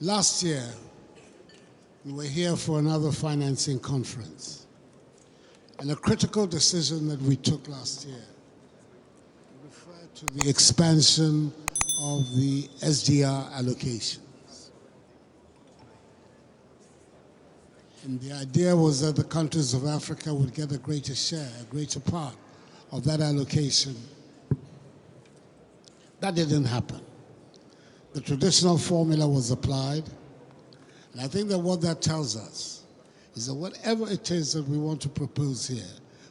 Last year, we were here for another financing conference. And a critical decision that we took last year referred to the expansion of the SDR allocations. And the idea was that the countries of Africa would get a greater share, a greater part of that allocation. That didn't happen. The traditional formula was applied. And I think that what that tells us is that whatever it is that we want to propose here,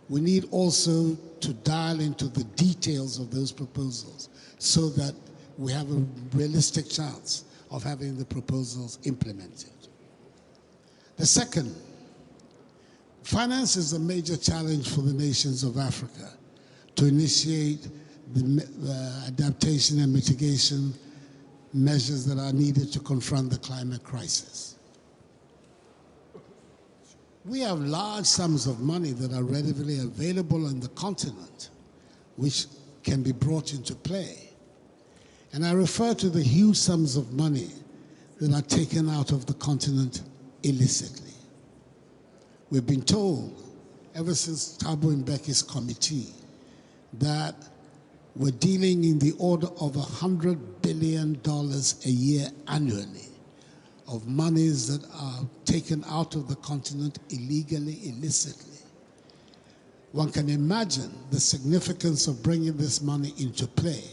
we need also to dial into the details of those proposals so that we have a realistic chance of having the proposals implemented. The second, finance is a major challenge for the nations of Africa to initiate the adaptation and mitigation measures that are needed to confront the climate crisis. We have large sums of money that are readily available on the continent, which can be brought into play. And I refer to the huge sums of money that are taken out of the continent illicitly. We've been told, ever since Thabo Mbeki's committee, that we're dealing in the order of $100 billion a year annually of monies that are taken out of the continent illegally, illicitly. One can imagine the significance of bringing this money into play.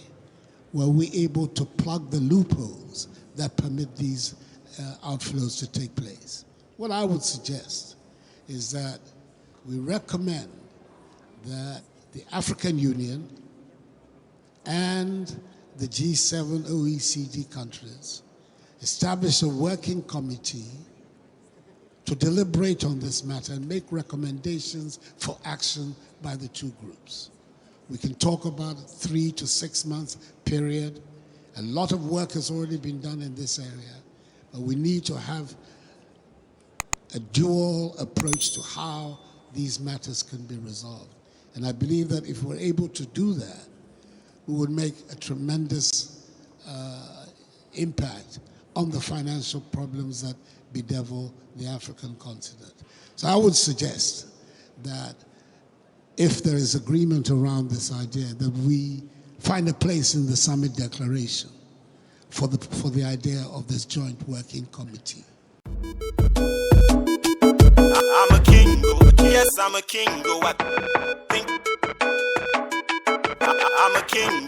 Were we able to plug the loopholes that permit these outflows to take place? What I would suggest is that we recommend that the African Union and the G7 OECD countries establish a working committee to deliberate on this matter and make recommendations for action by the two groups. We can talk about a 3 to 6 months period. A lot of work has already been done in this area, but we need to have a dual approach to how these matters can be resolved. And I believe that if we're able to do that, we would make a tremendous impact on the financial problems that bedevil the African continent. So I would suggest that if there is agreement around this idea, that we find a place in the summit declaration for the idea of this joint working committee. I'm a king, yes, I'm a king, I think I'm a king,